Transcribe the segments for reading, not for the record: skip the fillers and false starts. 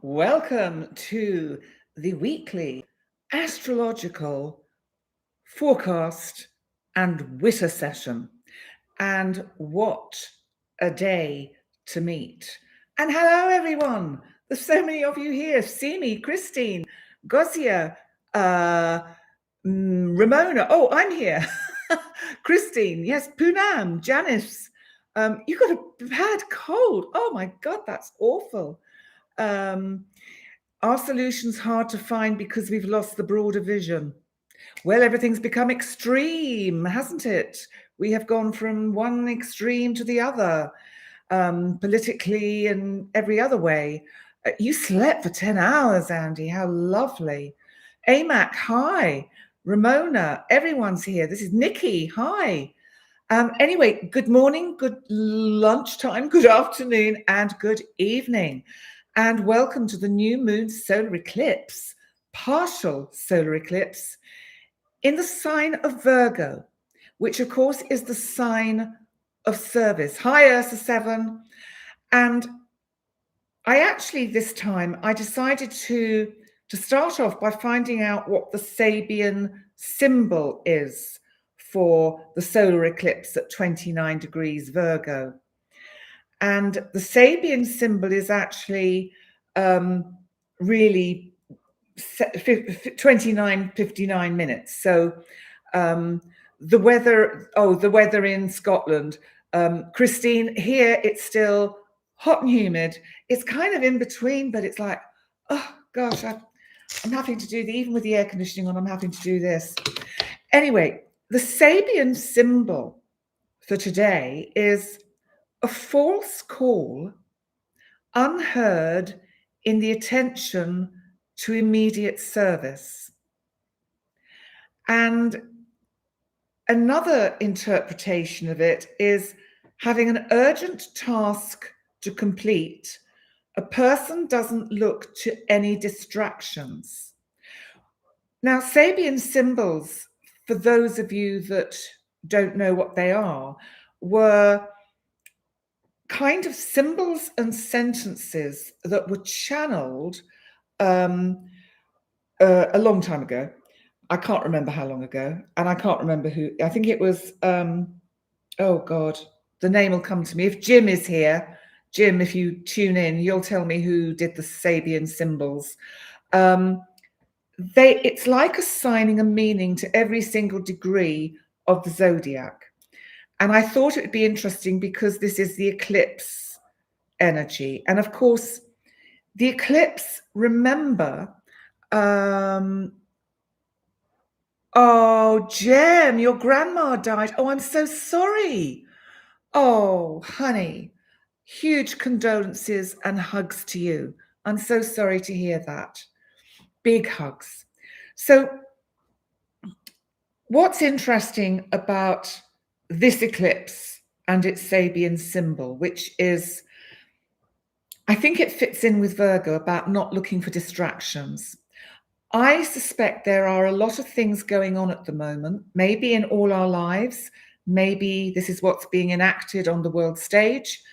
Welcome to the weekly astrological forecast and witter session. And what a day to meet. And hello, everyone. There's so many of you here. Simi, Christine, Gozia, Ramona. Oh, I'm here. Christine, yes, Poonam, Janice. You got a bad cold. Oh my God, that's awful. Our solution's hard to find because we've lost the broader vision. Well, everything's become extreme, hasn't it? We have gone from one extreme to the other, politically and every other way. You slept for 10 hours, Andy. How lovely. AMAC, hi. Ramona, everyone's here. This is Nikki, hi. Anyway, good morning, good lunchtime, good afternoon, and good evening. And welcome to the new moon solar eclipse, partial solar eclipse, in the sign of Virgo, which of course is the sign of service. Hi, Ursa 7. And I actually, this time, I decided to start off by finding out what the Sabian symbol is for the solar eclipse at 29 degrees Virgo. And the Sabian symbol is actually really 29:59 minutes. So the weather in Scotland. Christine, here it's still hot and humid. It's kind of in between, but it's like, oh gosh, I'm having to do even with the air conditioning on, I'm having to do this. Anyway, the Sabian symbol for today is a false call, unheard in the attention to immediate service. And another interpretation of it is having an urgent task to complete. A person doesn't look to any distractions. Now, Sabian symbols, for those of you that don't know what they are, were kind of symbols and sentences that were channeled a long time ago. I can't remember how long ago, and I can't remember who. I think it was, oh God, the name will come to me. If Jim is here, Jim, if you tune in, you'll tell me who did the Sabian symbols. It's like assigning a meaning to every single degree of the zodiac. And I thought it would be interesting because this is the eclipse energy. And of course, the eclipse, remember, oh, Jem, your grandma died. Oh, I'm so sorry. Oh, honey, huge condolences and hugs to you. I'm so sorry to hear that. Big hugs. So what's interesting about this eclipse and its Sabian symbol, which is, I think it fits in with Virgo about not looking for distractions. I suspect there are a lot of things going on at the moment, maybe in all our lives, maybe this is what's being enacted on the world stage,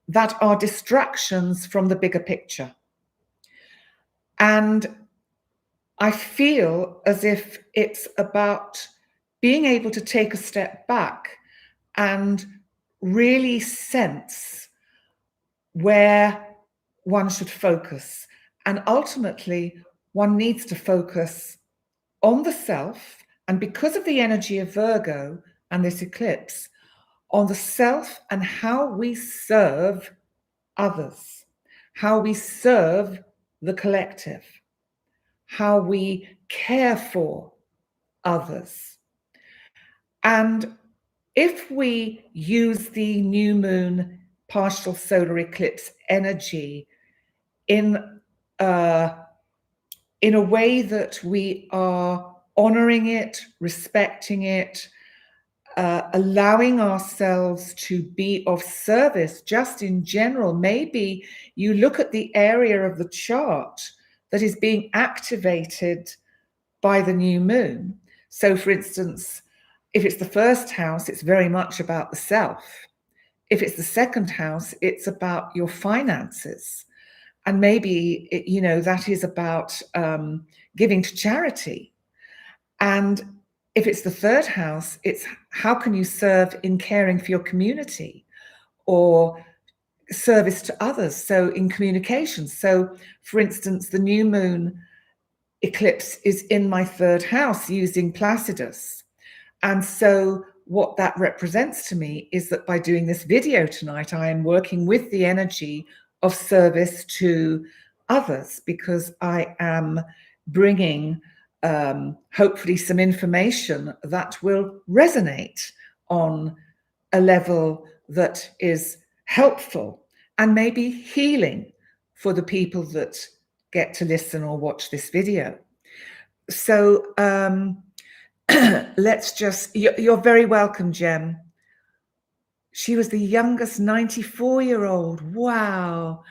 that are distractions from the bigger picture. And I feel as if it's about being able to take a step back and really sense where one should focus. And ultimately, one needs to focus on the self, and because of the energy of Virgo and this eclipse, on the self and how we serve others, how we serve the collective, how we care for others. And if we use the new moon partial solar eclipse energy in a way that we are honoring it, respecting it, allowing ourselves to be of service just in general, maybe you look at the area of the chart that is being activated by the new moon. So, for instance, if it's the first house, it's very much about the self. If it's the second house, it's about your finances. And maybe, that is about giving to charity. And if it's the third house, it's how can you serve in caring for your community or service to others? So in communication. So for instance, the new moon eclipse is in my third house using Placidus. And so what that represents to me is that by doing this video tonight, I am working with the energy of service to others, because I am bringing hopefully some information that will resonate on a level that is helpful and maybe healing for the people that get to listen or watch this video. So let's just, you're very welcome, Jem. She was the youngest 94-year-old. Wow.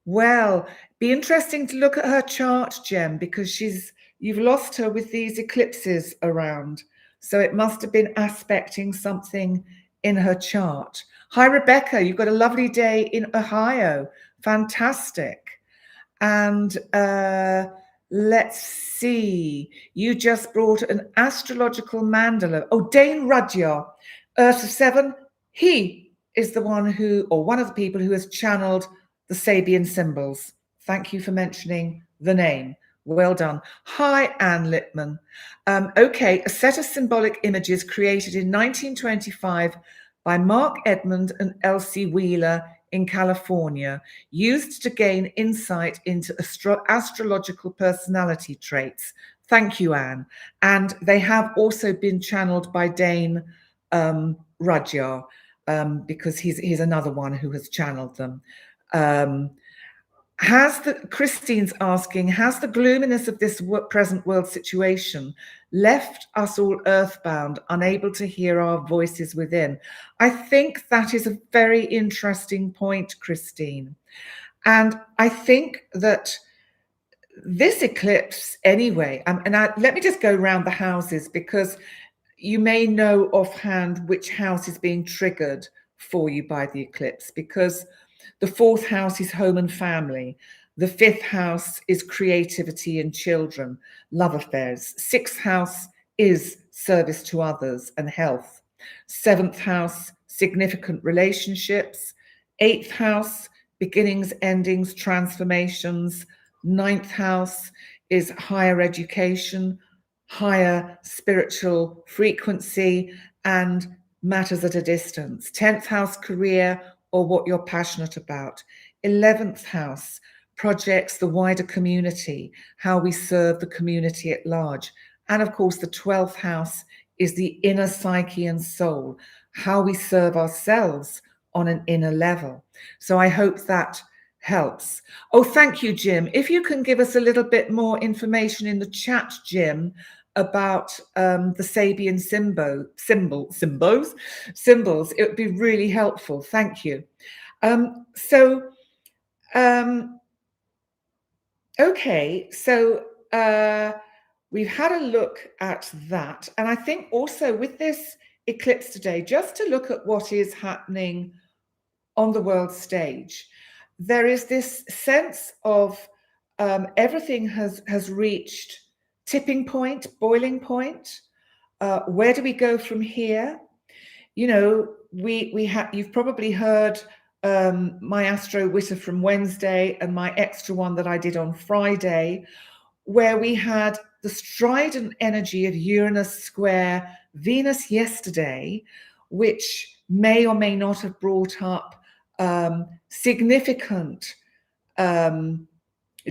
Well, be interesting to look at her chart, Jem, because you've lost her with these eclipses around. So it must have been aspecting something in her chart. Hi, Rebecca. You've got a lovely day in Ohio. Fantastic. And let's see. You just brought an astrological mandala. Oh, Dane Rudyard, Earth of Seven. He is the one who, or one of the people who has channeled the Sabian symbols. Thank you for mentioning the name. Well done. Hi, Anne Littman. Okay, a set of symbolic images created in 1925 by Mark Edmund and Elsie Wheeler in California, used to gain insight into astrological personality traits. Thank you, Anne. And they have also been channeled by Dane Rudyard, because he's another one who has channeled them. Christine's asking, has the gloominess of this present world situation left us all earthbound, unable to hear our voices within? I think that is a very interesting point, Christine. And I think that this eclipse anyway, let me just go around the houses, because you may know offhand which house is being triggered for you by the eclipse, because the fourth house is home and family. The fifth house is creativity and children, love affairs. Sixth house is service to others and health. Seventh house, significant relationships. Eighth house, beginnings, endings, transformations. Ninth house is higher education, higher spiritual frequency, and matters at a distance. 10th house, career, or what you're passionate about. 11th house, projects, the wider community, how we serve the community at large. And of course, the 12th house is the inner psyche and soul, how we serve ourselves on an inner level. So I hope that helps. Oh, thank you, Jim. If you can give us a little bit more information in the chat, Jim, about the Sabian symbols, it would be really helpful. Thank you. Okay, so we've had a look at that. And I think also with this eclipse today, just to look at what is happening on the world stage, there is this sense of everything has reached tipping point, boiling point. Where do we go from here? You know, you've probably heard my Astro Witter from Wednesday and my extra one that I did on Friday, where we had the strident energy of Uranus square Venus yesterday, which may or may not have brought up significant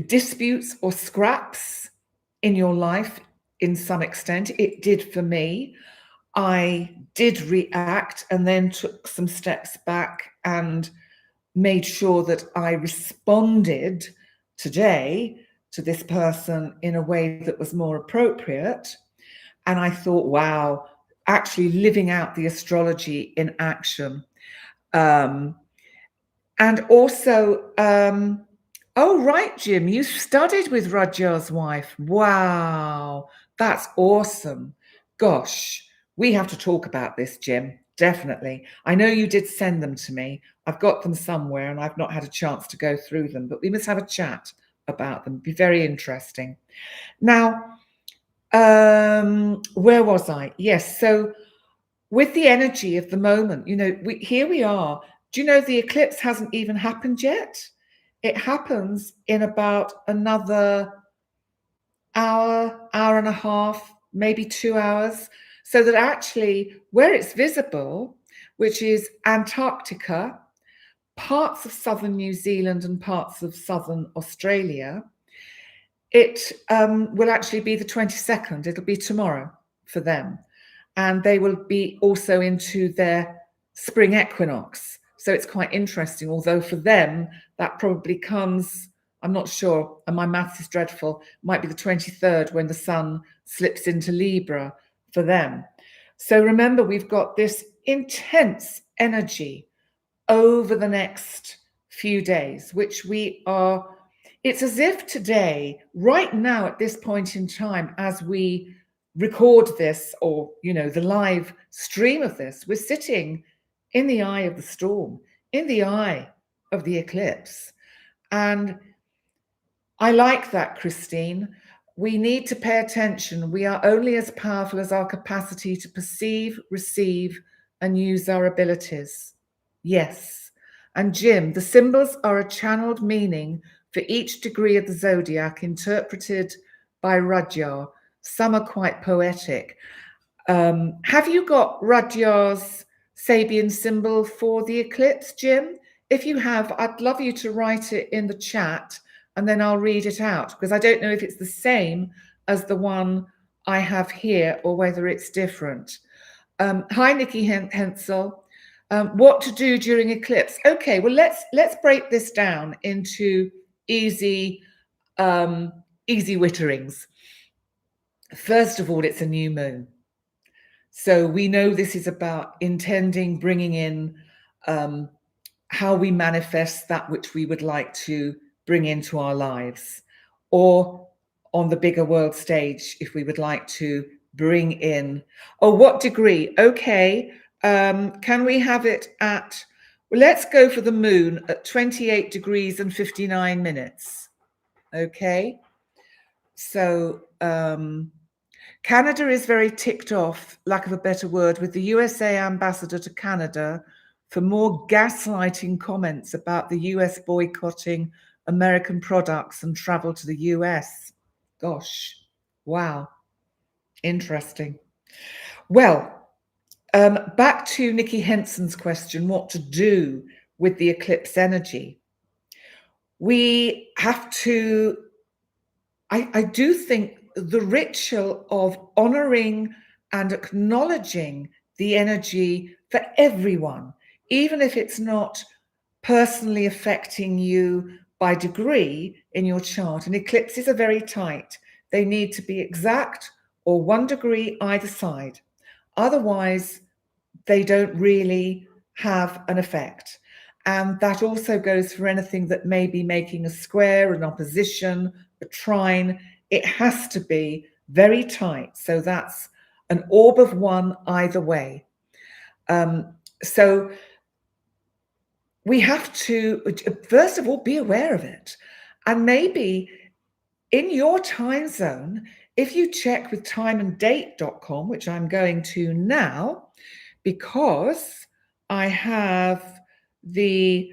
disputes or scraps in your life in some extent. It did for me. I did react and then took some steps back and made sure that I responded today to this person in a way that was more appropriate. And I thought, wow, actually living out the astrology in action. And also, oh, right, Jim, you studied with Rudyard's wife. Wow, that's awesome. Gosh, we have to talk about this, Jim. Definitely. I know you did send them to me. I've got them somewhere and I've not had a chance to go through them, but we must have a chat about them. It'd be very interesting. Now, where was I? Yes. So with the energy of the moment, here we are. Do you know the eclipse hasn't even happened yet? It happens in about another hour and a half, maybe 2 hours. So that actually where it's visible, which is Antarctica, parts of southern New Zealand and parts of southern Australia, it will actually be the 22nd. It'll be tomorrow for them. And they will be also into their spring equinox. So it's quite interesting, although for them, that probably comes, I'm not sure, and my maths is dreadful, might be the 23rd when the sun slips into Libra for them. So remember, we've got this intense energy over the next few days, which it's as if today, right now at this point in time, as we record this, or, the live stream of this, we're sitting in the eye of the storm, in the eye of the eclipse. And I like that, Christine. We need to pay attention. We are only as powerful as our capacity to perceive, receive, and use our abilities. Yes. And Jim, the symbols are a channeled meaning for each degree of the zodiac interpreted by Rudyard. Some are quite poetic. Have you got Rudyard's Sabian symbol for the eclipse, Jim? If you have, I'd love you to write it in the chat and then I'll read it out, because I don't know if it's the same as the one I have here or whether it's different. Hi, Nikki Hensel. What to do during eclipse? Okay, well, let's break this down into easy witterings. First of all, it's a new moon. So we know this is about intending, bringing in how we manifest that which we would like to bring into our lives, or on the bigger world stage, if we would like to bring in, what degree? Okay, can we have it at, well, let's go for the moon at 28 degrees and 59 minutes. Okay, so Canada is very ticked off, lack of a better word, with the USA ambassador to Canada for more gaslighting comments about the US boycotting American products and travel to the US. Gosh, wow, interesting. Well, back to Nikki Henson's question, what to do with the eclipse energy. We have to, I do think the ritual of honoring and acknowledging the energy for everyone, even if it's not personally affecting you by degree in your chart. And eclipses are very tight. They need to be exact or 1 degree either side. Otherwise, they don't really have an effect. And that also goes for anything that may be making a square, an opposition, a trine. It has to be very tight. So that's an orb of 1 either way. So we have to, first of all, be aware of it. And maybe in your time zone, if you check with timeanddate.com, which I'm going to now, because I have the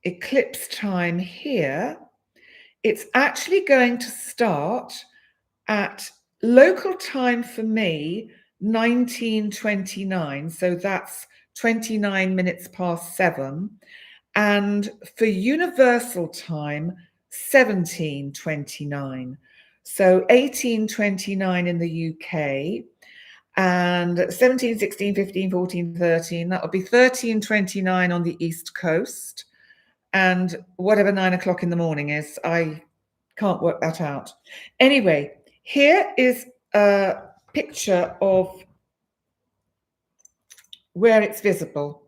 eclipse time here, it's actually going to start at local time for me, 19:29. So that's 29 minutes past 7. And for universal time, 17:29. So 18:29 in the UK, and 17, 16, 15, 14, 13. That would be 13:29 on the East Coast. And whatever 9 o'clock in the morning is, I can't work that out. Anyway, here is a picture of where it's visible.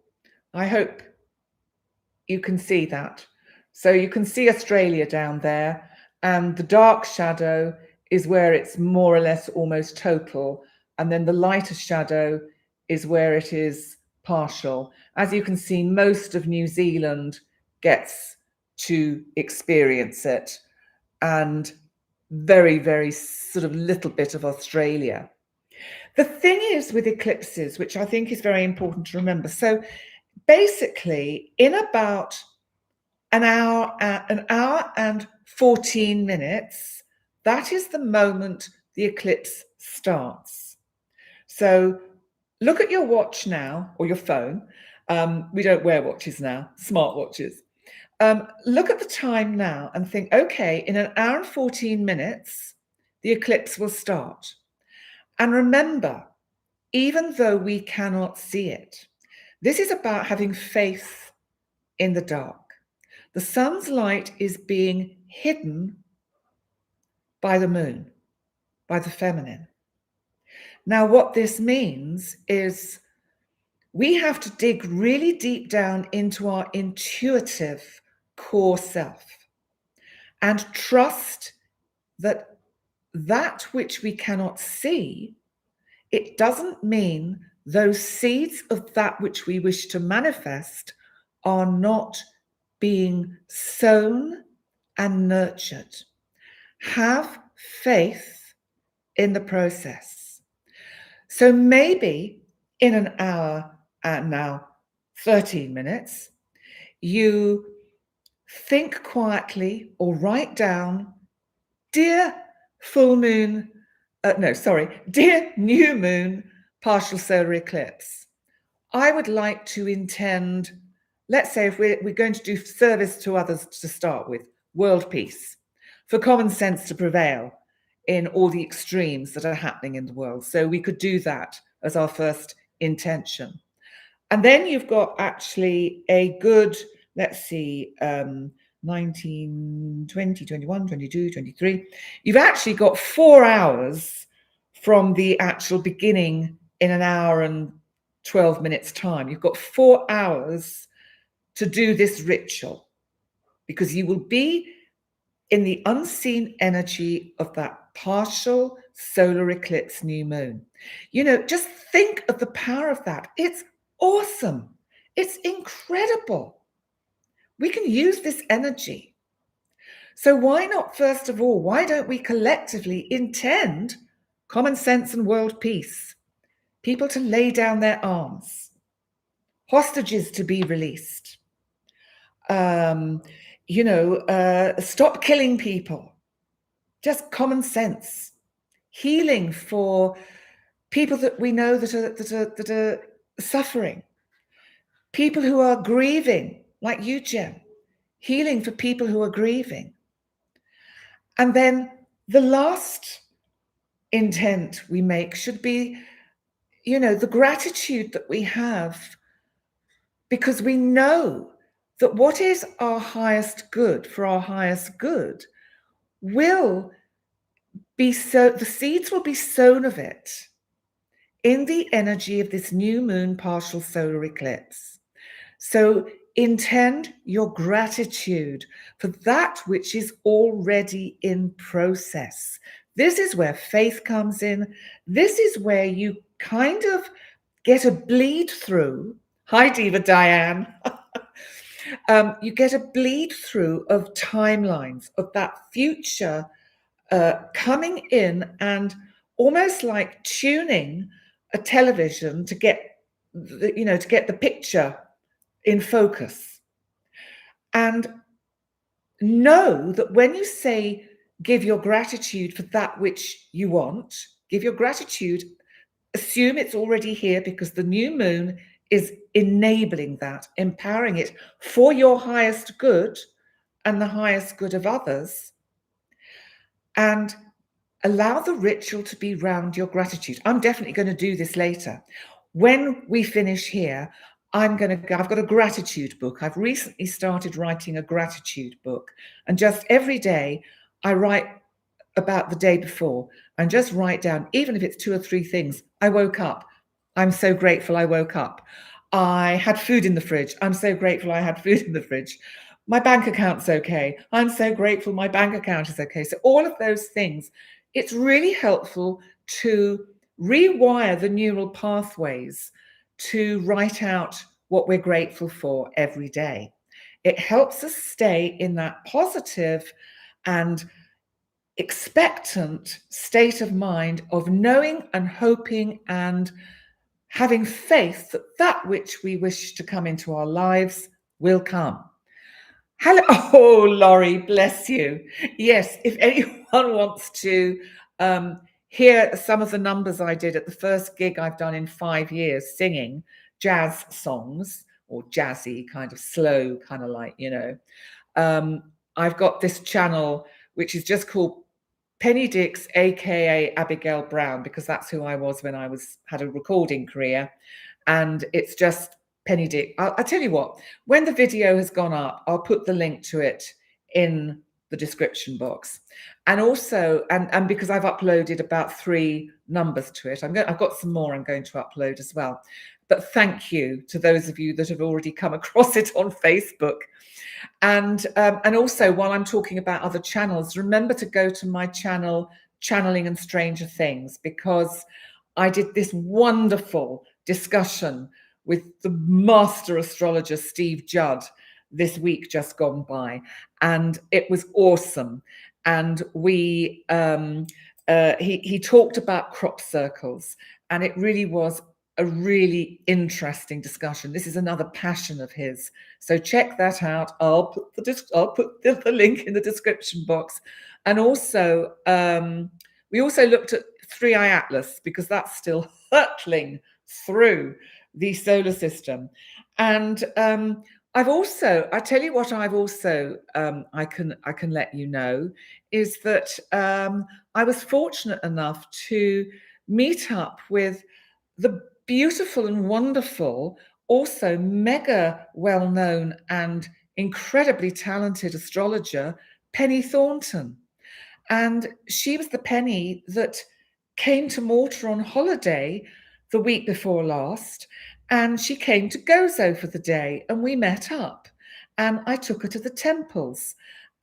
I hope you can see that. So you can see Australia down there, and the dark shadow is where it's more or less almost total. And then the lighter shadow is where it is partial. As you can see, most of New Zealand gets to experience it, and very, very sort of little bit of Australia. The thing is with eclipses, which I think is very important to remember. So basically, in about an hour and 14 minutes, that is the moment the eclipse starts. So look at your watch now, or your phone. We don't wear watches now, smart watches. Look at the time now and think, okay, in an hour and 14 minutes, the eclipse will start. And remember, even though we cannot see it, this is about having faith in the dark. The sun's light is being hidden by the moon, by the feminine. Now, what this means is we have to dig really deep down into our intuitive core self and trust that that which we cannot see, it doesn't mean those seeds of that which we wish to manifest are not being sown and nurtured. Have faith in the process. So maybe in an hour and now 13 minutes, you think quietly or write down, dear dear new moon partial solar eclipse, I would like to intend, let's say if we're going to do service to others to start with, world peace, for common sense to prevail in all the extremes that are happening in the world. So we could do that as our first intention. And then you've got actually a good, let's see, 19, 20, 21, 22, 23. You've actually got 4 hours from the actual beginning in an hour and 12 minutes time. You've got 4 hours to do this ritual, because you will be in the unseen energy of that partial solar eclipse new moon. You know, just think of the power of that. It's awesome. It's incredible. We can use this energy. So why not, first of all, why don't we collectively intend common sense and world peace? People to lay down their arms, hostages to be released, stop killing people, just common sense, healing for people that we know that are suffering, people who are grieving, like you, Jem, healing for people who are grieving. And then the last intent we make should be, the gratitude that we have, because we know that what is our highest good, for our highest good, will be the seeds will be sown of it in the energy of this new moon partial solar eclipse. So intend your gratitude for that which is already in process. This is where faith comes in. This is where you kind of get a bleed through. Hi, Diva Diane. You get a bleed through of timelines of that future coming in, and almost like tuning a television to get the picture in focus. And know that when you say give your gratitude for that which you want, give your gratitude, assume it's already here, because the new moon is enabling that, empowering it for your highest good and the highest good of others. And allow the ritual to be round your gratitude. I'm definitely going to do this later. When we finish here, I've got a gratitude book. I've recently started writing a gratitude book. And just every day, I write about the day before and just write down, even if it's 2 or 3 things. I woke up. I'm so grateful I woke up. I had food in the fridge. I'm so grateful I had food in the fridge. My bank account's okay. I'm so grateful my bank account is okay. So all of those things, it's really helpful to rewire the neural pathways to write out what we're grateful for every day. It helps us stay in that positive and expectant state of mind of knowing and hoping and having faith that that which we wish to come into our lives will come. Hello. Oh, Laurie, bless you. Yes, if anyone wants to hear some of the numbers I did at the first gig I've done in 5 years singing jazz songs, or jazzy, kind of slow, kind of like, I've got this channel which is just called Penny Dix, aka Abigail Brown, because that's who I was when I had a recording career. And it's just Penny Dix. I'll tell you what, when the video has gone up, I'll put the link to it in the description box. And also, and because I've uploaded about 3 numbers to it, I've got some more I'm going to upload as well. But thank you to those of you that have already come across it on Facebook. And also, while I'm talking about other channels, remember to go to my channel, Channeling and Stranger Things, because I did this wonderful discussion with the master astrologer, Steve Judd, this week just gone by. And it was awesome. And he talked about crop circles, and it really was a really interesting discussion. This is another passion of his. So check that out. I'll put the link in the description box. And also, we also looked at 3i Atlas, because that's still hurtling through the solar system. And I tell you what, I can let you know, is that I was fortunate enough to meet up with the beautiful and wonderful, also mega well-known and incredibly talented astrologer, Penny Thornton. And she was the Penny that came to Malta on holiday the week before last, and she came to Gozo for the day, and we met up, and I took her to the temples,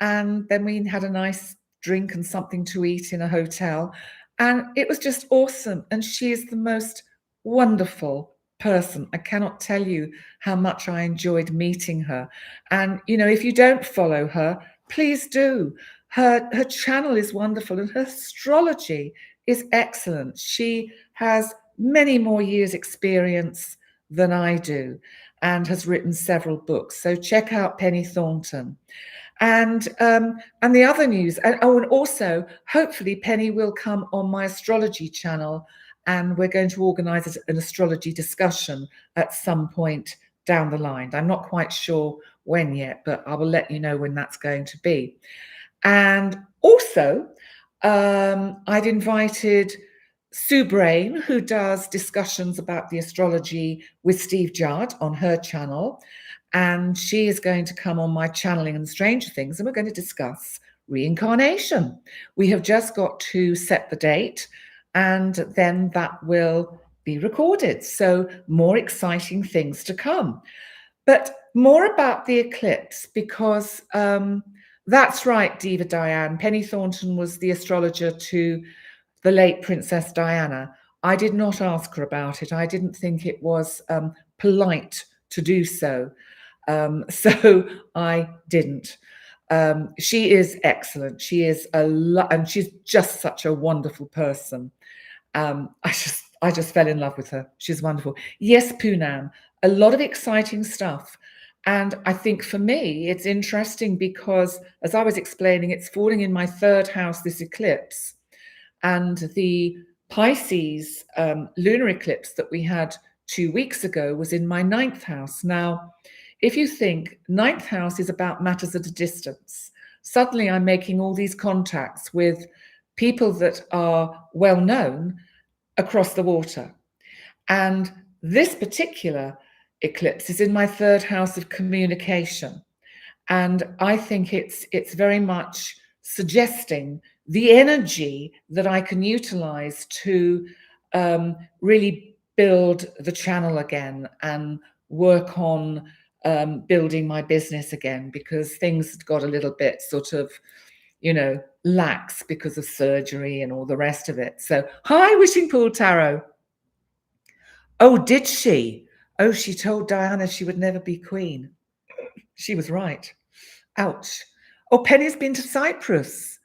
and then we had a nice drink and something to eat in a hotel, and it was just awesome. And she is the most wonderful person. I cannot tell you how much I enjoyed meeting her. And if you don't follow her, please do. Her channel is wonderful, and her astrology is excellent. She has many more years experience than I do, and has written several books. So check out Penny Thornton. And the other news, and also hopefully Penny will come on my astrology channel, and we're going to organize an astrology discussion at some point down the line. I'm not quite sure when yet, but I will let you know when that's going to be. And also, I'd invited Sue Brain, who does discussions about the astrology with Steve Judd on her channel. And she is going to come on my Channeling and Stranger Things, and we're going to discuss reincarnation. We have just got to set the date, and then that will be recorded. So more exciting things to come. But more about the eclipse, because that's right, Diva Diane. Penny Thornton was the astrologer to the late Princess Diana. I did not ask her about it. I didn't think it was polite to do so. So I didn't. She is excellent. She is and she's just such a wonderful person. I just fell in love with her. She's wonderful. Yes, Poonam, a lot of exciting stuff. And I think for me, it's interesting because, as I was explaining, it's falling in my 3rd house, this eclipse. And the Pisces lunar eclipse that we had 2 weeks ago was in my 9th house. Now, if you think 9th house is about matters at a distance, suddenly I'm making all these contacts with people that are well known across the water. And this particular eclipse is in my 3rd house of communication. And I think it's very much suggesting the energy that I can utilize to really build the channel again and work on building my business again, because things got a little bit sort of, lax because of surgery and all the rest of it. So, hi, Wishing Pool Tarot. Oh, did she? Oh, she told Diana she would never be queen. She was right. Ouch. Oh, Penny's been to Cyprus.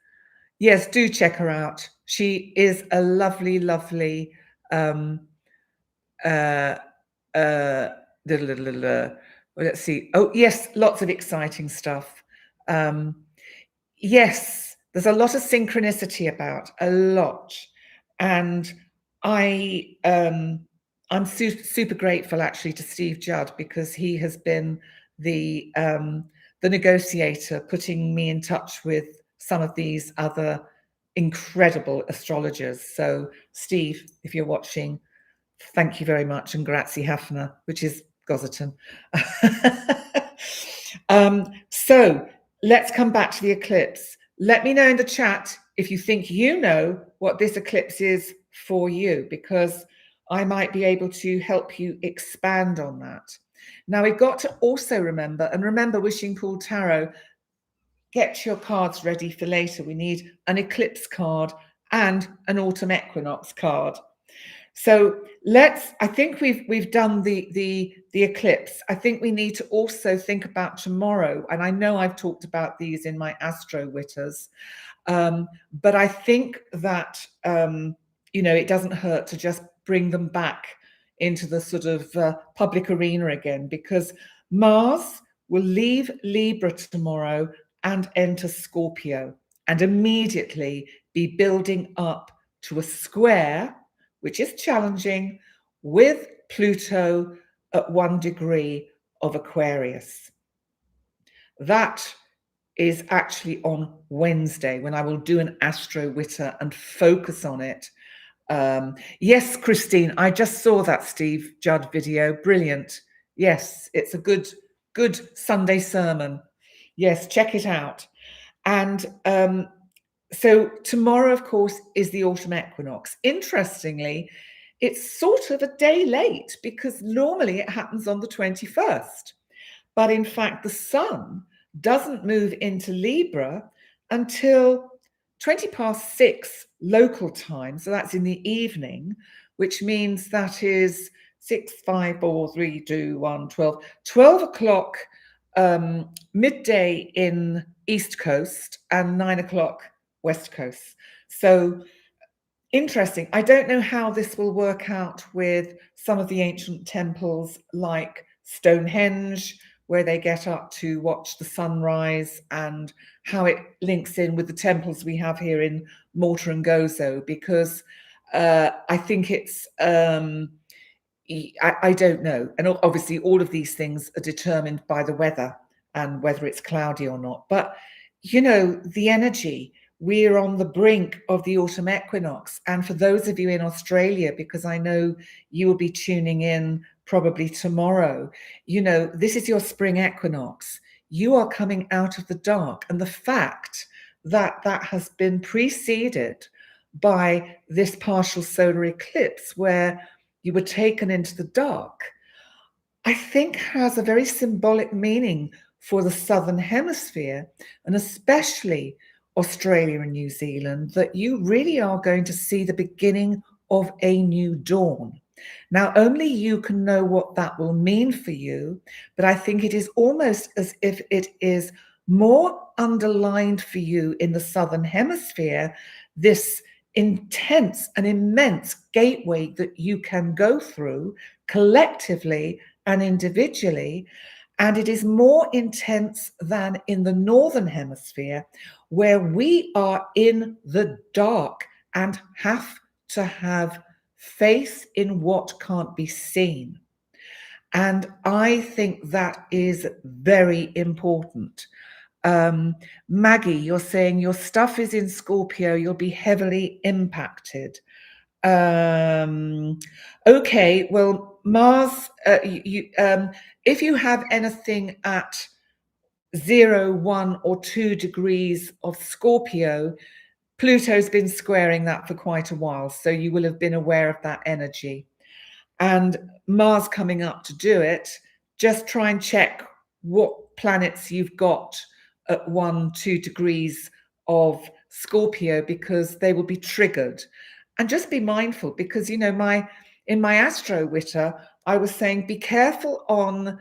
Yes, do check her out. She is a lovely, lovely let's see. Oh, yes, lots of exciting stuff. Yes, there's a lot of synchronicity about, a lot. And I'm super grateful actually to Steve Judd, because he has been the negotiator, putting me in touch with some of these other incredible astrologers. So Steve, if you're watching, thank you very much, and grazie Hafner, which is Gosserton. So let's come back to the eclipse. Let me know in the chat if you think you know what this eclipse is for you, because I might be able to help you expand on that. Now, we've got to also remember Wishing Pool Tarot, get your cards ready for later. We need an eclipse card and an autumn equinox card. So I think we've done the eclipse. I think we need to also think about tomorrow. And I know I've talked about these in my Astro Witters, but I think that, it doesn't hurt to just bring them back into the sort of public arena again, because Mars will leave Libra tomorrow and enter Scorpio, and immediately be building up to a square, which is challenging, with Pluto at 1 degree of Aquarius. That is actually on Wednesday, when I will do an Astro Witter and focus on it. Yes, Christine, I just saw that Steve Judd video. Brilliant. Yes, it's a good Sunday sermon. Yes, check it out. And so tomorrow, of course, is the autumn equinox. Interestingly, it's sort of a day late, because normally it happens on the 21st. But in fact, the sun doesn't move into Libra until 6:20 local time. So that's in the evening, which means that is 6, 5, 4, 3, 2, 1, 12 o'clock midday in East Coast, and 9 o'clock West Coast. So interesting. I don't know how this will work out with some of the ancient temples like Stonehenge, where they get up to watch the sunrise, and how it links in with the temples we have here in Malta and Gozo, because I think it's, I don't know. And obviously all of these things are determined by the weather and whether it's cloudy or not. But, the energy, we're on the brink of the autumn equinox. And for those of you in Australia, because I know you will be tuning in probably tomorrow, this is your spring equinox. You are coming out of the dark. And the fact that that has been preceded by this partial solar eclipse, where you were taken into the dark, I think has a very symbolic meaning for the Southern Hemisphere, and especially Australia and New Zealand, that you really are going to see the beginning of a new dawn. Now, only you can know what that will mean for you, but I think it is almost as if it is more underlined for you in the Southern Hemisphere, this intense and immense gateway that you can go through collectively and individually. And it is more intense than in the Northern Hemisphere, where we are in the dark and have to have faith in what can't be seen. And I think that is very important. Maggie, you're saying your stuff is in Scorpio, you'll be heavily impacted. Okay, well, Mars, if you have anything at 0, 1, or 2 degrees of Scorpio, Pluto's been squaring that for quite a while, so you will have been aware of that energy. And Mars coming up to do it, just try and check what planets you've got at 1, 2 degrees of Scorpio because they will be triggered. And just be mindful because, in my Astro Witter, I was saying be careful on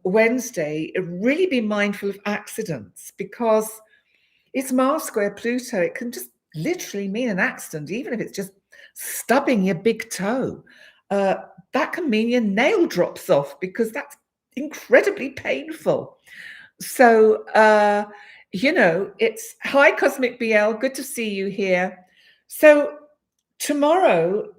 Wednesday, really be mindful of accidents because it's Mars square Pluto. It can just literally mean an accident, even if it's just stubbing your big toe. That can mean your nail drops off because that's incredibly painful. So, it's hi, Cosmic BL. Good to see you here. So, tomorrow,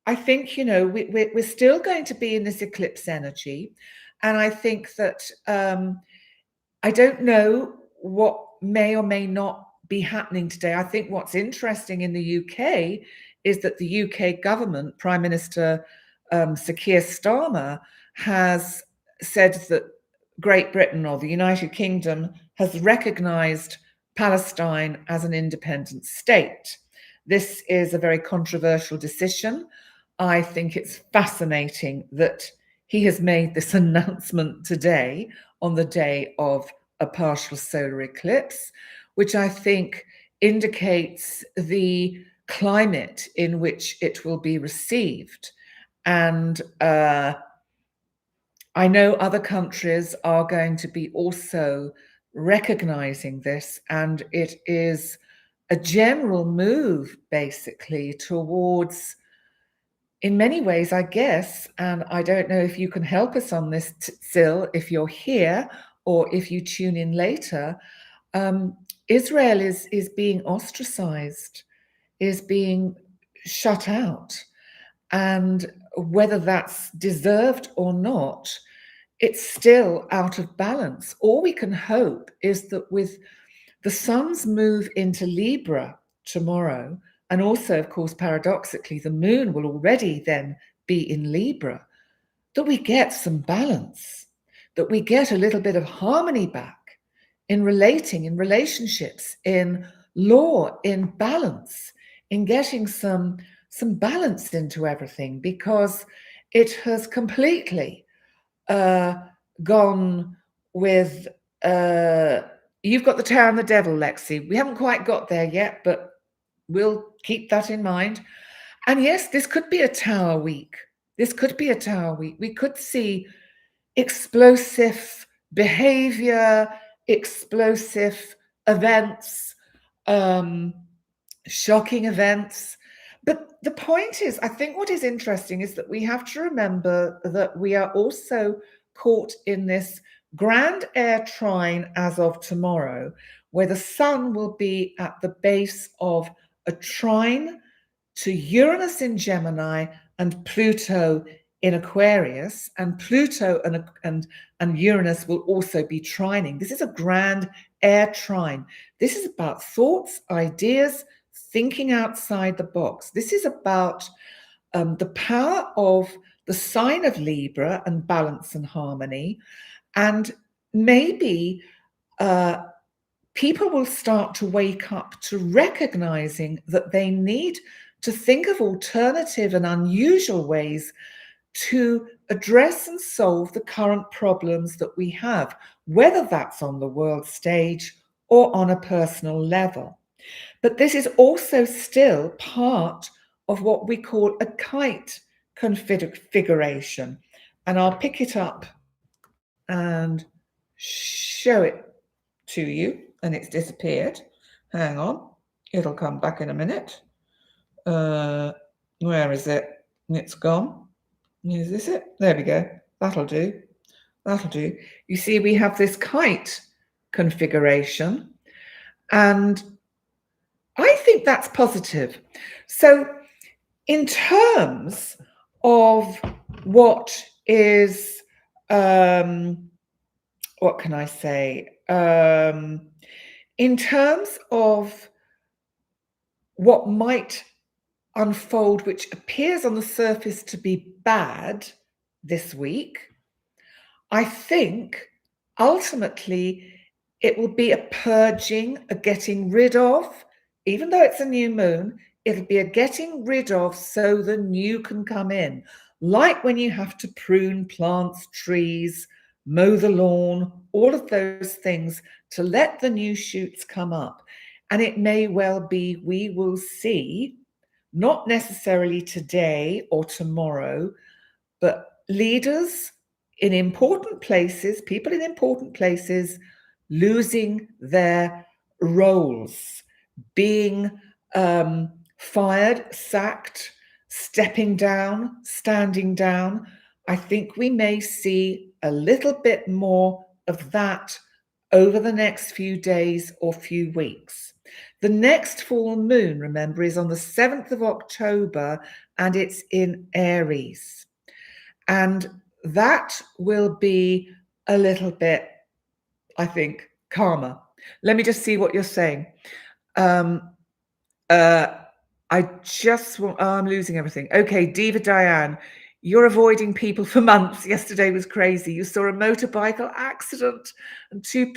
I think, we're still going to be in this eclipse energy. And I think that I don't know what may or may not be happening today. I think what's interesting in the UK is that the UK government, Prime Minister Sir Keir Starmer, has said that Great Britain or the United Kingdom has recognized Palestine as an independent state. This is a very controversial decision. I think it's fascinating that he has made this announcement today on the day of a partial solar eclipse, which I think indicates the climate in which it will be received. And I know other countries are going to be also recognizing this, and it is a general move basically towards, in many ways, I guess, and I don't know if you can help us on this, Sil, if you're here or if you tune in later, Israel is being ostracized, is being shut out. And whether that's deserved or not, it's still out of balance. All we can hope is that with the sun's move into Libra tomorrow, and also, of course, paradoxically, the moon will already then be in Libra, that we get some balance, that we get a little bit of harmony back in relating, in relationships, in law, in balance, in getting some balance into everything, because it has completely gone with you've got the Tower and the Devil, Lexi. We haven't quite got there yet, but we'll keep that in mind. And yes, this could be a Tower week. This could be a Tower week. We could see explosive behavior, explosive events, shocking events. But the point is, I think what is interesting is that we have to remember that we are also caught in this grand air trine as of tomorrow, where the sun will be at the base of a trine to Uranus in Gemini and Pluto in Aquarius, and Pluto and Uranus will also be trining. This is a grand air trine. This is about thoughts, ideas, thinking outside the box. This is about the power of the sign of Libra and balance and harmony. And maybe people will start to wake up to recognizing that they need to think of alternative and unusual ways to address and solve the current problems that we have, whether that's on the world stage or on a personal level. But this is also still part of what we call a kite configuration. And I'll pick it up and show it to you. And it's disappeared. Hang on. It'll come back in a minute. Where is it? It's gone. Is this it? There we go. That'll do. That'll do. You see, we have this kite configuration, and I think that's positive. So in terms of what is, what can I say? In terms of what might unfold, which appears on the surface to be bad this week, I think ultimately it will be a purging, a getting rid of, even though it's a new moon, it'll be a getting rid of so the new can come in. Like when you have to prune plants, trees, mow the lawn, all of those things to let the new shoots come up. And it may well be we will see, not necessarily today or tomorrow, but leaders in important places, people in important places, losing their roles, being fired, sacked, stepping down, standing down. I think we may see a little bit more of that over the next few days or few weeks. The next full moon, remember, is on the 7th of October, and it's in Aries. And that will be a little bit, I think, calmer. Let me just see what you're saying. I just want, I'm losing everything. Okay, Diva Diane, you're avoiding people for months. Yesterday was crazy. You saw a motorbike accident, and 2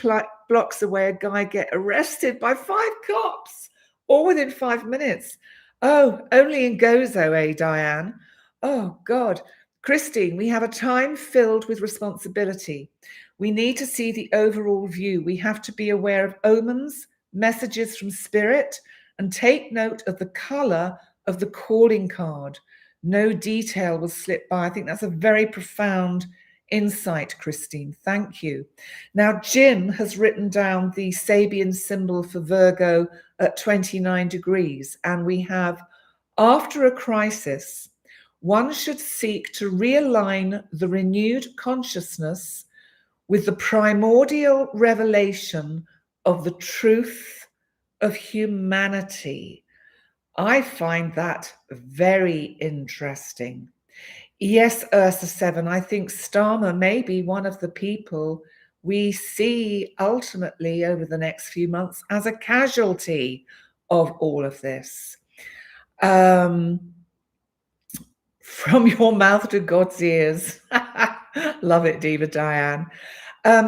blocks away, a guy get arrested by 5 cops, all within 5 minutes. Oh, only in Gozo, eh, Diane? Oh, God. Christine, we have a time filled with responsibility. We need to see the overall view. We have to be aware of omens, messages from spirit, and take note of the color of the calling card. No detail will slip by. I think that's a very profound insight, Christine. Thank you. Now, Jim has written down the Sabian symbol for Virgo at 29 degrees, and we have, after a crisis, one should seek to realign the renewed consciousness with the primordial revelation of the truth of humanity. I find that very interesting. Yes, Ursa 7, I think Starmer may be one of the people we see ultimately over the next few months as a casualty of all of this. From your mouth to God's ears. Love it, Diva Diane.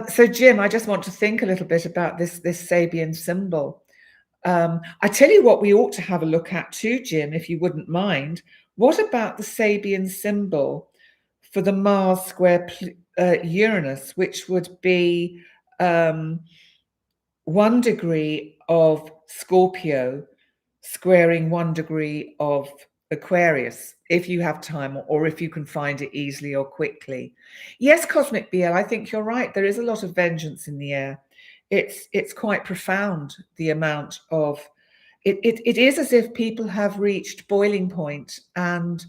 So Jim, I just want to think a little bit about this Sabian symbol. I tell you what we ought to have a look at too, Jim, if you wouldn't mind. What about the Sabian symbol for the Mars square Uranus, which would be 1 degree of Scorpio squaring 1 degree of Aquarius, if you have time or if you can find it easily or quickly. Yes, Cosmic BL, I think you're right. There is a lot of vengeance in the air. It's quite profound, the amount of it is as if people have reached boiling point and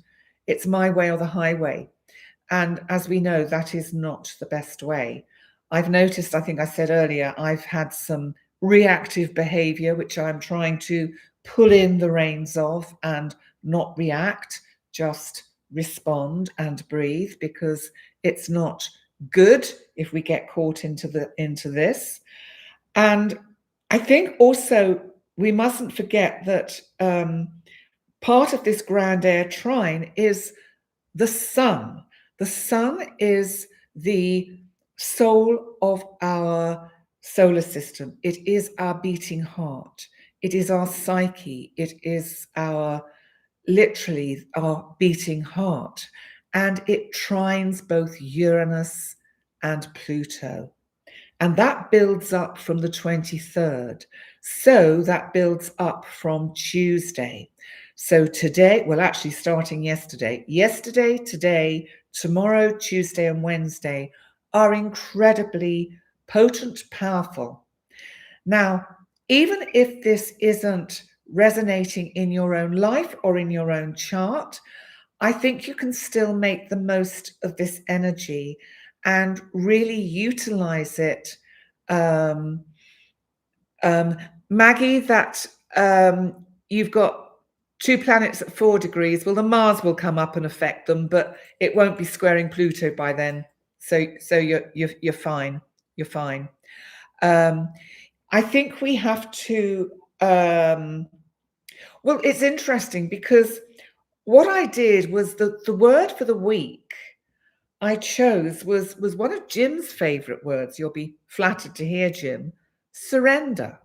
it's my way or the highway. And as we know, that is not the best way. I've noticed, I think I said earlier, I've had some reactive behavior, which I'm trying to pull in the reins of and not react, just respond and breathe, because it's not good if we get caught into this. And I think also we mustn't forget that part of this grand air trine is the sun. The sun is the soul of our solar system. It is our beating heart. It is our psyche. It is literally our beating heart. And it trines both Uranus and Pluto. And that builds up from the 23rd. So that builds up from Tuesday. So today, well, actually starting yesterday, today, tomorrow, Tuesday and Wednesday are incredibly potent, powerful. Now, even if this isn't resonating in your own life or in your own chart, I think you can still make the most of this energy and really utilize it. Maggie, that you've got 2 planets at 4 degrees. Well, the Mars will come up and affect them, but it won't be squaring Pluto by then. So you're fine. You're fine. I think we have to. Well, it's interesting because what I did was the word for the week I chose was one of Jim's favorite words. You'll be flattered to hear, Jim. Surrender.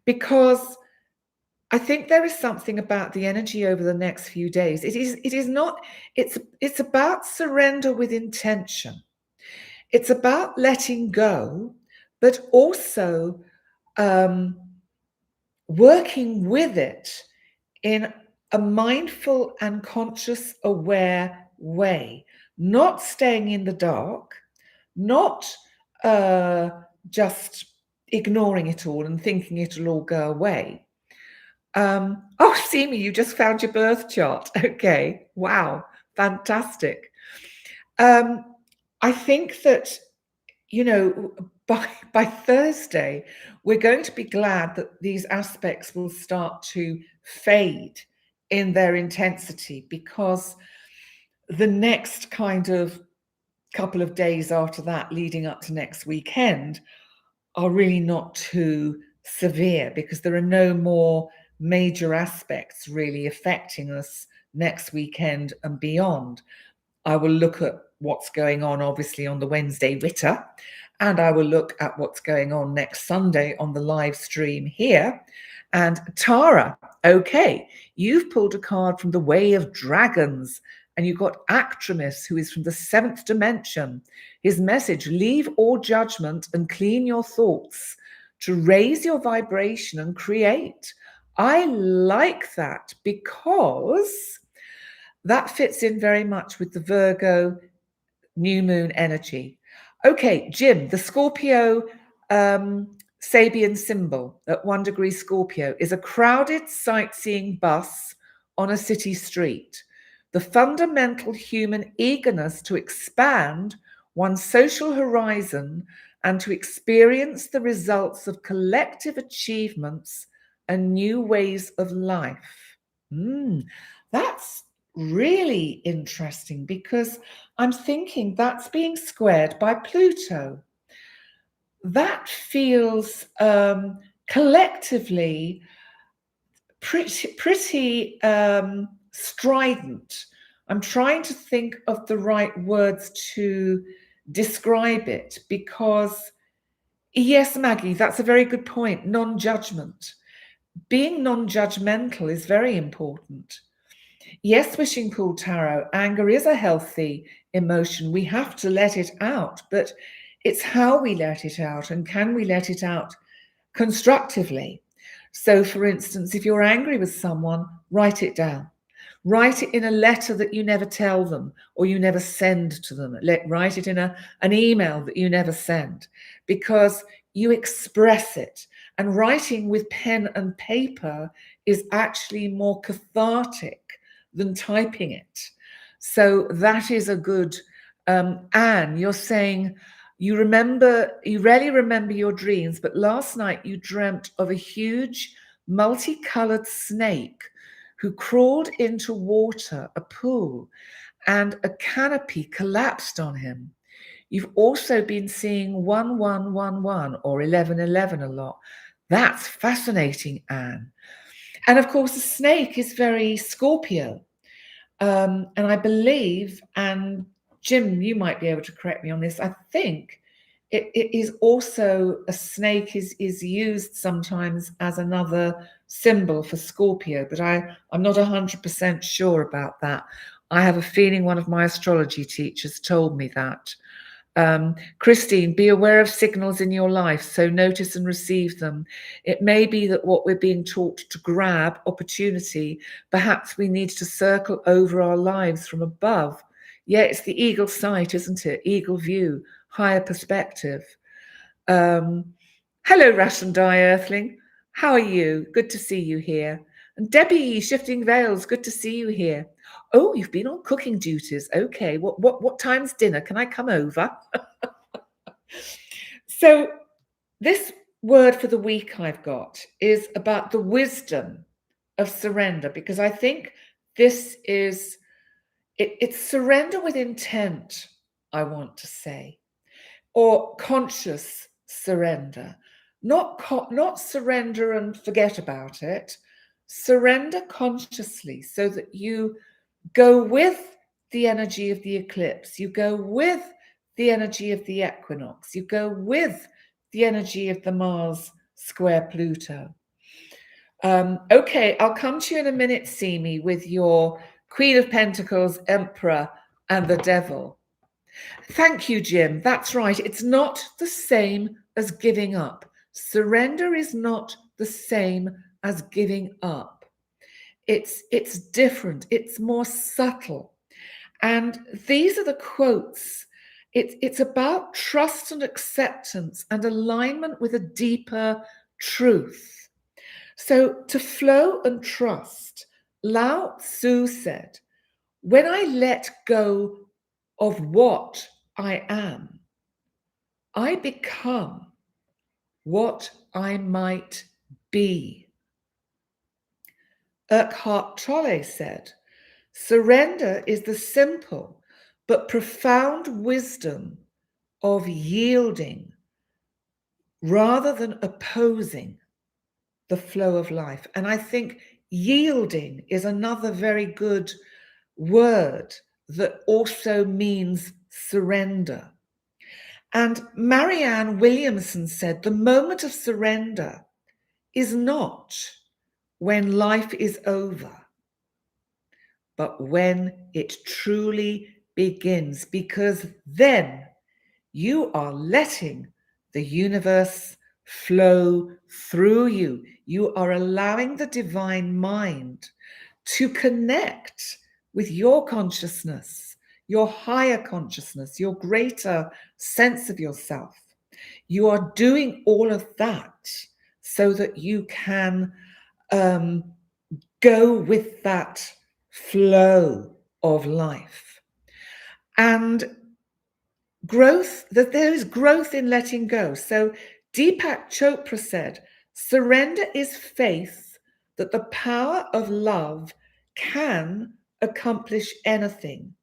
Because I think there is something about the energy over the next few days. It's about surrender with intention. It's about letting go, but also working with it in a mindful and conscious, aware way, not staying in the dark, not just ignoring it all and thinking it'll all go away. Oh, Simi, you just found your birth chart. Okay, wow, fantastic. I think that, you know, by Thursday, we're going to be glad that these aspects will start to fade in their intensity, because the next kind of couple of days after that, leading up to next weekend, are really not too severe, because there are no more major aspects really affecting us next weekend and beyond. I will look at what's going on, obviously, on the Wednesday Witter, and I will look at what's going on next Sunday on the live stream here. And Tara, okay, you've pulled a card from the Way of Dragons, and you've got Actramus, who is from the 7th dimension. His message: leave all judgment and clean your thoughts to raise your vibration and create. I like that, because that fits in very much with the Virgo new moon energy. Okay, Jim, the Scorpio Sabian symbol at 1 degree Scorpio is a crowded sightseeing bus on a city street. The fundamental human eagerness to expand one's social horizon and to experience the results of collective achievements and new ways of life. That's really interesting, because I'm thinking that's being squared by Pluto. That feels collectively pretty strident. I'm trying to think of the right words to describe it, because yes, Maggie, that's a very good point. Non-judgment. Being non-judgmental is very important. Yes, Wishing Pool Tarot, anger is a healthy emotion. We have to let it out, but it's how we let it out, and can we let it out constructively? So, for instance, if you're angry with someone, write it down. Write it in a letter that you never tell them or you never send to them. Write it in an email that you never send, because you express it. And writing with pen and paper is actually more cathartic than typing it. So that is a good, Anne, you're saying you rarely remember your dreams, but last night you dreamt of a huge multicolored snake who crawled into water, a pool, and a canopy collapsed on him. You've also been seeing 1111 or 1111 a lot. That's fascinating, Anne. And of course, the snake is very Scorpio. And I believe, and Jim, you might be able to correct me on this, I think it is also, a snake is used sometimes as another symbol for Scorpio, but I'm not 100% sure about that. I have a feeling one of my astrology teachers told me that. Christine, be aware of signals in your life, so notice and receive them. It may be that what we're being taught to grab opportunity, perhaps we need to circle over our lives from above. Yeah, it's the eagle sight, isn't it? Eagle view, higher perspective. Hello, Rash and Die Earthling. How are you? Good to see you here. And Debbie, Shifting Veils, good to see you here. Oh, you've been on cooking duties. Okay, what time's dinner? Can I come over? So this word for the week I've got is about the wisdom of surrender, because I think this is, it's surrender with intent, I want to say, or conscious surrender. Not surrender and forget about it. Surrender consciously, so that you go with the energy of the eclipse, you go with the energy of the equinox, you go with the energy of the Mars square Pluto. Okay, I'll come to you in a minute, Simi, with your Queen of Pentacles, Emperor, and the Devil. Thank you, Jim. That's right. It's not the same as giving up. Surrender is not the same as giving up. It's different, it's more subtle. And these are the quotes. It's about trust and acceptance and alignment with a deeper truth. So to flow and trust, Lao Tzu said, when I let go of what I am, I become what I might be. Eckhart Tolle said, surrender is the simple but profound wisdom of yielding rather than opposing the flow of life. And I think yielding is another very good word that also means surrender. And Marianne Williamson said, the moment of surrender is not when life is over, but when it truly begins, because then you are letting the universe flow through you. You are allowing the divine mind to connect with your consciousness, your higher consciousness, your greater sense of yourself. You are doing all of that so that you can go with that flow of life. And growth, that there is growth in letting go. So Deepak Chopra said, surrender is faith that the power of love can accomplish anything,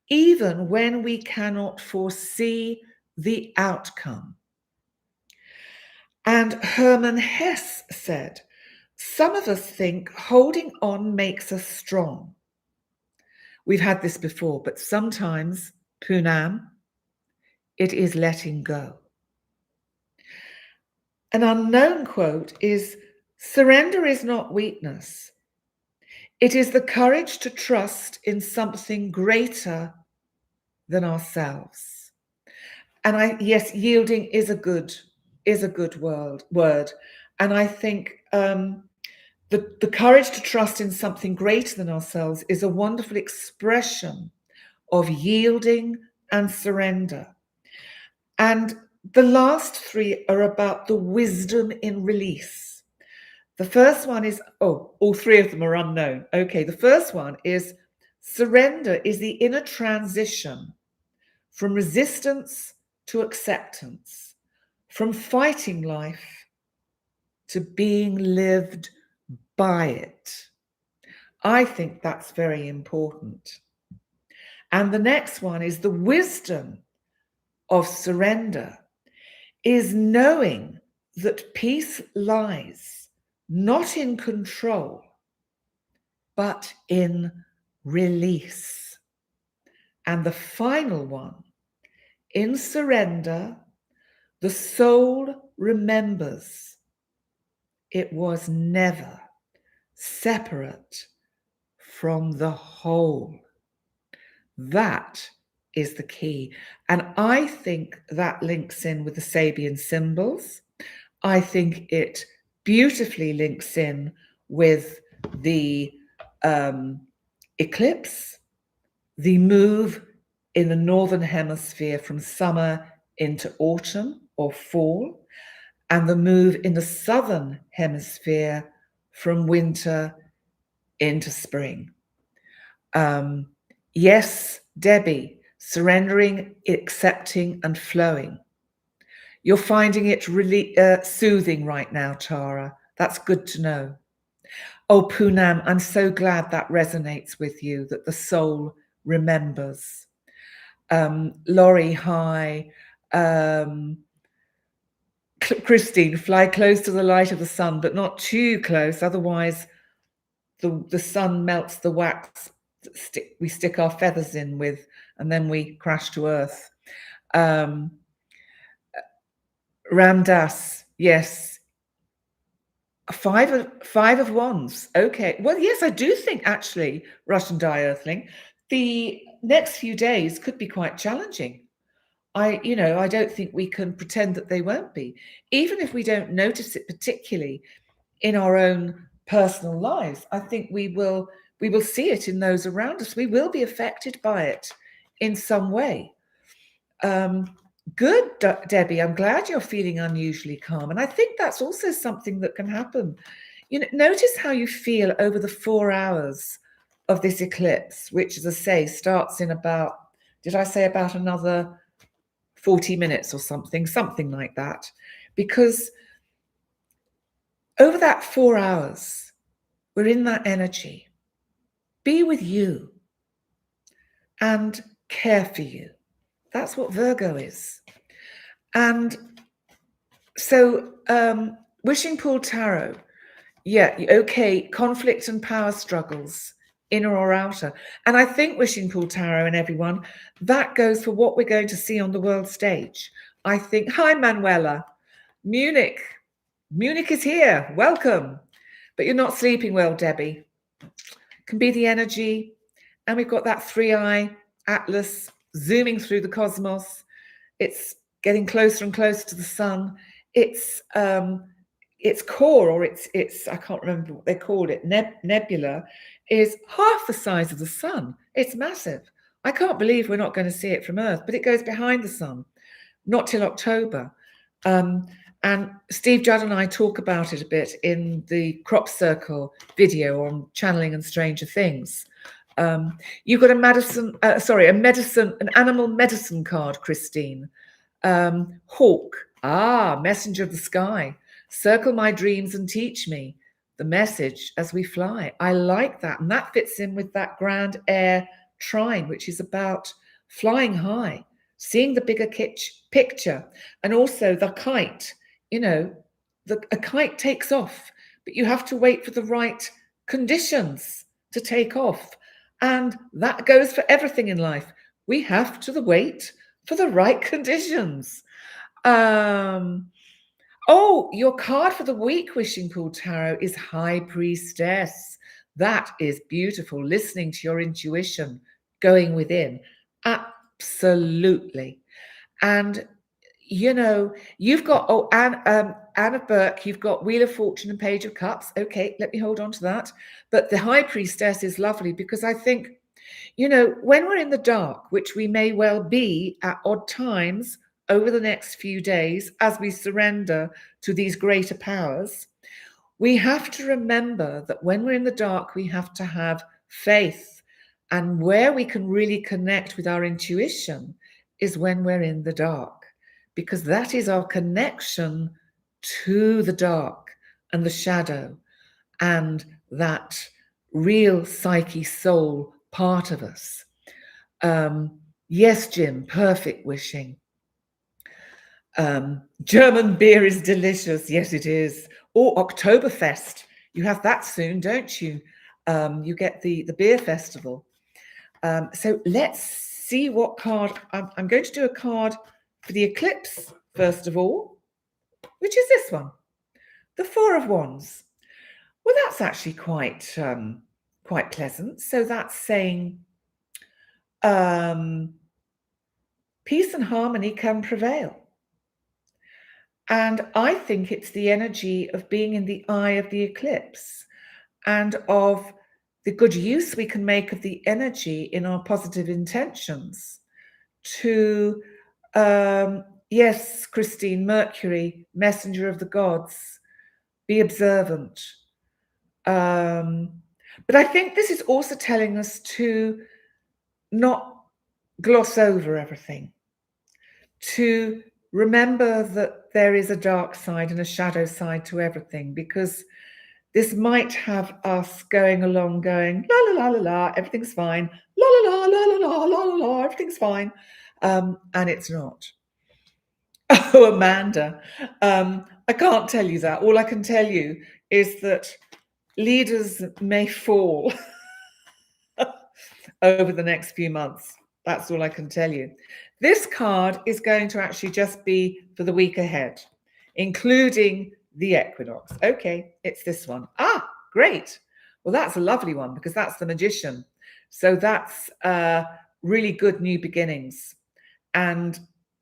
even when we cannot foresee the outcome. And Hermann Hesse said, some of us think holding on makes us strong. We've had this before, but sometimes, Poonam, it is letting go. An unknown quote is, surrender is not weakness. It is the courage to trust in something greater than ourselves. And yes, yielding is a good word. And I think the courage to trust in something greater than ourselves is a wonderful expression of yielding and surrender. And the last three are about the wisdom in release. The first one is, all three of them are unknown. Okay, the first one is surrender is the inner transition from resistance to acceptance, from fighting life to being lived by it. I think that's very important. And the next one is the wisdom of surrender is knowing that peace lies not in control, but in release. And the final one, in surrender, the soul remembers it was never separate from the whole. That is the key. And I think that links in with the Sabian symbols. I think it beautifully links in with the eclipse, the move in the northern hemisphere from summer into autumn or fall, and the move in the southern hemisphere from winter into spring. Yes, Debbie, surrendering, accepting, and flowing. You're finding it really soothing right now, Tara. That's good to know. Oh, Poonam, I'm so glad that resonates with you, that the soul remembers. Laurie, hi. Christine, fly close to the light of the sun, but not too close, otherwise the sun melts the wax we stick our feathers in with, and then we crash to earth. Ramdas, yes. Five of Wands. Okay. Well, yes, I do think actually, Russian Die Earthling, the next few days could be quite challenging. I don't think we can pretend that they won't be. Even if we don't notice it particularly, in our own personal lives. I think we will see it in those around us. We will be affected by it in some way. Good, Debbie. I'm glad you're feeling unusually calm. And I think that's also something that can happen. You know, notice how you feel over the 4 hours of this eclipse, which, as I say, starts in about, did I say about another 40 minutes or something like that? Because over that 4 hours, we're in that energy. Be with you and care for you. That's what Virgo is. And so Wishing Pool Tarot, yeah, okay, conflict and power struggles, inner or outer. And I think Wishing Pool Tarot and everyone, that goes for what we're going to see on the world stage. I think, hi Manuela, Munich is here, welcome. But you're not sleeping well, Debbie. Can be the energy. And we've got that 3-eye atlas zooming through the cosmos. It's getting closer and closer to the sun. Its core, or its I can't remember what they called it, nebula, is half the size of the sun. It's massive. I can't believe we're not going to see it from Earth, but it goes behind the sun, not till October. And Steve Judd and I talk about it a bit in the Crop Circle video on channeling and stranger things. You've got an animal medicine card, Christine. Hawk, messenger of the sky. Circle my dreams and teach me the message as we fly. I like that. And that fits in with that grand air trine, which is about flying high, seeing the bigger picture. And also the kite, you know, a kite takes off, but you have to wait for the right conditions to take off. And that goes for everything in life. We have to wait for the right conditions. Your card for the week, Wishing Pool Tarot, is High Priestess. That is beautiful. Listening to your intuition, going within. Absolutely. And, you know, you've got, Anna Burke, you've got Wheel of Fortune and Page of Cups. Okay, let me hold on to that. But the High Priestess is lovely because I think, you know, when we're in the dark, which we may well be at odd times over the next few days as we surrender to these greater powers, we have to remember that when we're in the dark, we have to have faith. And where we can really connect with our intuition is when we're in the dark, because that is our connection to the dark and the shadow and that real psyche soul part of us. Yes, Jim, perfect wishing. German beer is delicious. Yes, it is. Or Oktoberfest. You have that soon, don't you? You get the beer festival. So let's see what card. I'm going to do a card for the eclipse, first of all, which is this one, the Four of Wands. Well, that's actually quite pleasant. So that's saying peace and harmony can prevail. And I think it's the energy of being in the eye of the eclipse and of the good use we can make of the energy in our positive intentions to, yes, Christine, Mercury, messenger of the gods, be observant. But I think this is also telling us to not gloss over everything, to remember that there is a dark side and a shadow side to everything, because this might have us going along going, la, la, la, la, la, everything's fine, la, la, la, la, la, la, la, la, la, everything's fine, and it's not. Oh, Amanda, I can't tell you that. All I can tell you is that leaders may fall over the next few months. That's all I can tell you. This card is going to actually just be for the week ahead, including the equinox. Okay, it's this one. Great. Well, that's a lovely one because that's the Magician. So that's really good new beginnings. And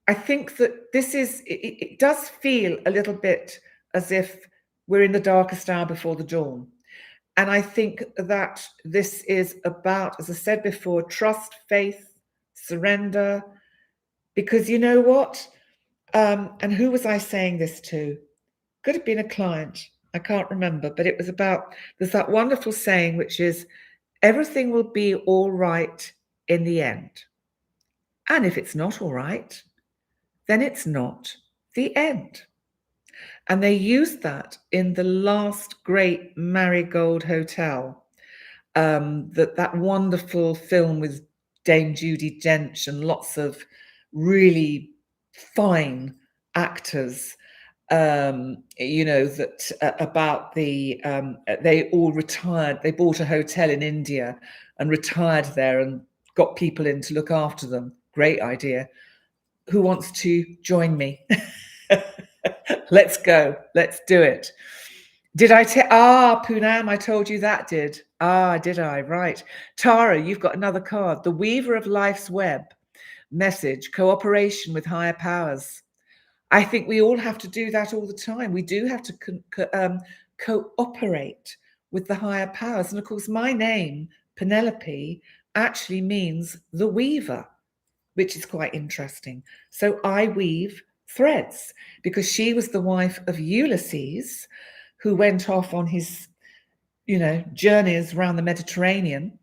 I think that this is, it does feel a little bit as if we're in the darkest hour before the dawn. And I think that this is about, as I said before, trust, faith, surrender, because you know what? And who was I saying this to? Could have been a client. I can't remember, but it was about, there's that wonderful saying, which is, everything will be all right in the end. And if it's not all right, then it's not the end. And they used that in the last great Marigold Hotel, that wonderful film with Dame Judi Dench and lots of really fine actors, that about they all retired. They bought a hotel in India and retired there and got people in to look after them. Great idea. Who wants to join me? Let's go. Let's do it. Did I Poonam, I told you that did. Did I? Right. Tara, you've got another card. The Weaver of Life's Web. Message, cooperation with higher powers. I think we all have to do that all the time. We do have to cooperate with the higher powers. And of course, my name, Penelope, actually means the weaver, which is quite interesting. So I weave threads because she was the wife of Ulysses, who went off on his, journeys around the Mediterranean.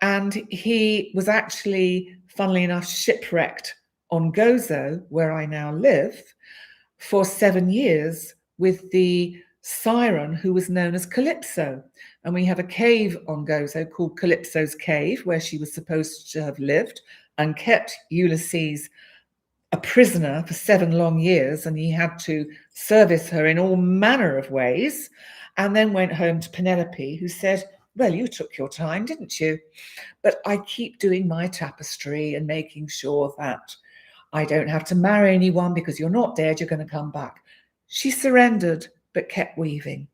And he was actually, funnily enough, shipwrecked on Gozo, where I now live, for 7 years with the siren who was known as Calypso. And we have a cave on Gozo called Calypso's Cave, where she was supposed to have lived and kept Ulysses a prisoner for 7 long years. And he had to service her in all manner of ways. And then went home to Penelope, who said, well, you took your time, didn't you? But I keep doing my tapestry and making sure that I don't have to marry anyone because you're not dead, you're going to come back. She surrendered, but kept weaving.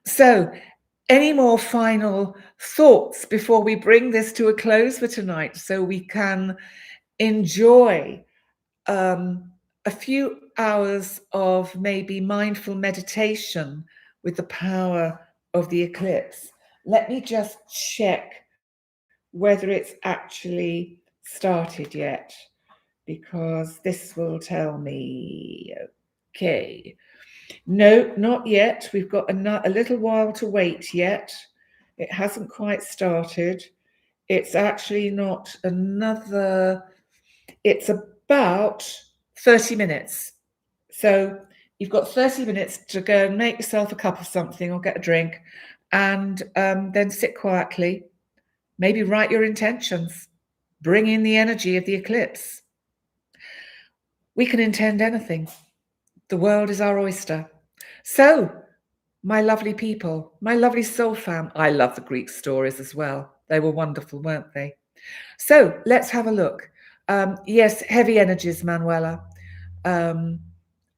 So, any more final thoughts before we bring this to a close for tonight so we can enjoy a few hours of maybe mindful meditation with the power of the eclipse? Let me just check whether it's actually started yet, because this will tell me. Okay. No, not yet. We've got a little while to wait yet. It hasn't quite started. It's actually not another, it's about 30 minutes. So you've got 30 minutes to go and make yourself a cup of something or get a drink, and then sit quietly. Maybe write your intentions. Bring in the energy of the eclipse. We can intend anything. The world is our oyster. So, my lovely people, my lovely soul fam, I love the Greek stories as well. They were wonderful, weren't they? So, let's have a look. Yes, heavy energies, Manuela.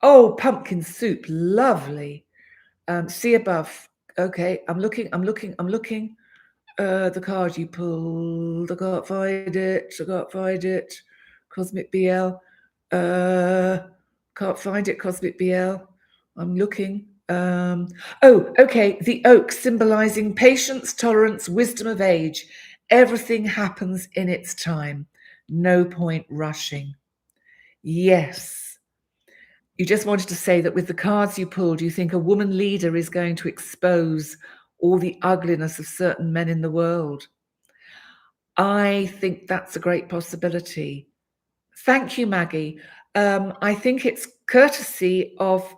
Pumpkin soup, lovely. See above. Okay, I'm looking. The card you pulled, I can't find it. Cosmic BL. Can't find it, Cosmic BL. I'm looking. Okay, the oak, symbolizing patience, tolerance, wisdom of age. Everything happens in its time. No point rushing. Yes. You just wanted to say that with the cards you pulled, you think a woman leader is going to expose all the ugliness of certain men in the world. I think that's a great possibility. Thank you, Maggie. I think it's courtesy of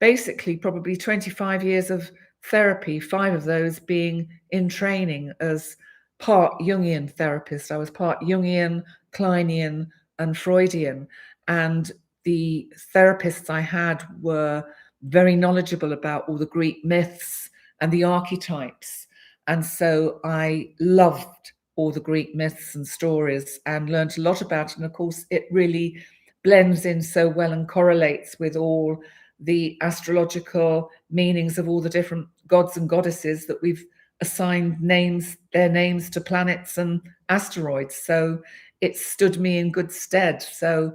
basically probably 25 years of therapy, 5 of those being in training as part Jungian therapist. I was part Jungian, Kleinian, and Freudian. And the therapists I had were very knowledgeable about all the Greek myths and the archetypes. And so I loved all the Greek myths and stories and learned a lot about it. And of course, it really blends in so well and correlates with all the astrological meanings of all the different gods and goddesses that we've assigned their names to planets and asteroids. So it stood me in good stead. So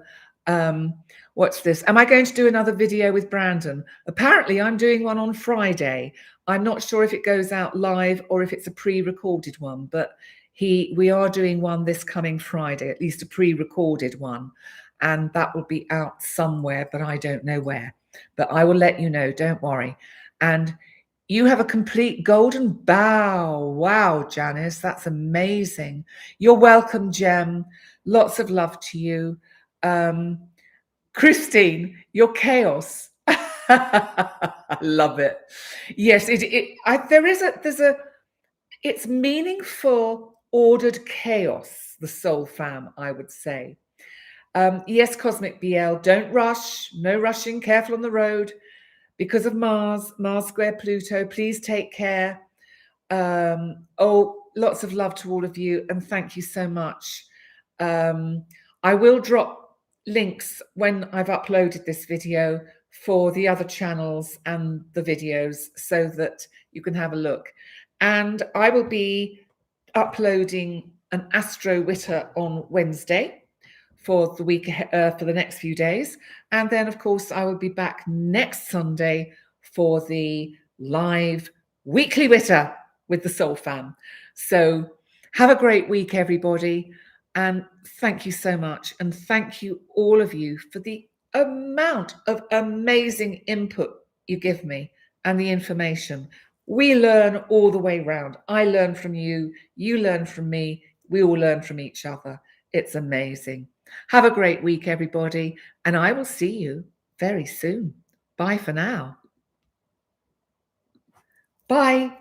What's this? Am I going to do another video with Brandon? Apparently, I'm doing one on Friday. I'm not sure if it goes out live or if it's a pre-recorded one, but we are doing one this coming Friday, at least a pre-recorded one, and that will be out somewhere, but I don't know where. But I will let you know, don't worry. And you have a complete golden bow. Wow, Janice, that's amazing. You're welcome, Jem. Lots of love to you. Christine, your chaos. I love it. Yes, it's meaningful, ordered chaos, the soul fam, I would say. Yes, Cosmic BL, don't rush, no rushing, careful on the road. Because of Mars square Pluto, please take care. Lots of love to all of you, and thank you so much. I will drop links when I've uploaded this video for the other channels and the videos so that you can have a look. And I will be uploading an Astro Witter on Wednesday for the week, for the next few days. And then, of course, I will be back next Sunday for the live weekly Witter with the Soul Fam. So have a great week, everybody. And thank you so much. And thank you, all of you, for the amount of amazing input you give me and the information. We learn all the way round. I learn from you. You learn from me. We all learn from each other. It's amazing. Have a great week, everybody, and I will see you very soon. Bye for now. Bye.